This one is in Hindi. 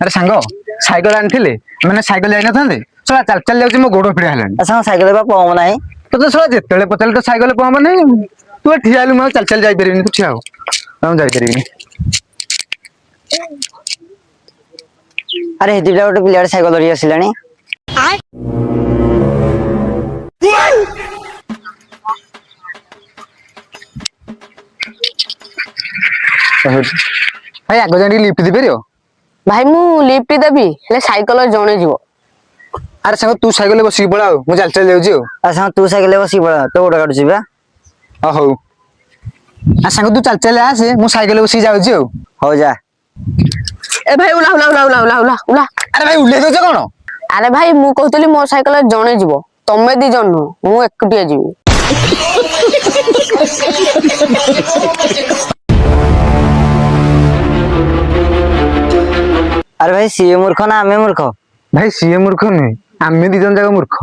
अरे सांग साइकेल आनी मैंने साइकेल जाते सला चल चल जाऊँ मो गोड़ पीड़ा है सांग साइकेल पम ना तो सला जिते पचारे तो साइकेल पम नहीं तू ठिया मुझे चल चल जापरि तू ठिया जापरि अरे हेती गोटे पिला साइकेल धरी आसला भाई आग जा लिफ्ट दी पार भाई मु लिफ्ट देबी हेले साइकेल जणे जीवो। अरे सांग तू साइकेल बस पड़ा मुझे चल चल जाऊँ सांग तू साइकेल बस पड़ा तो गोड़ काटुची बा हौ सांग तू चल चल आसे मु साइकेल बस जाऊँ हो जा ए भाई उला उला उला उला उला उला उला अरे भाई उल्ले दो कौन अरे भाई मु कहतली मो साइकेल जणे जीवो तमे दी जण मु एकटिया जीवी। अरे भाई सी मूर्ख ना आमे मूर्ख भाई सी मूर्ख नुहे आम दी जन जाक मूर्ख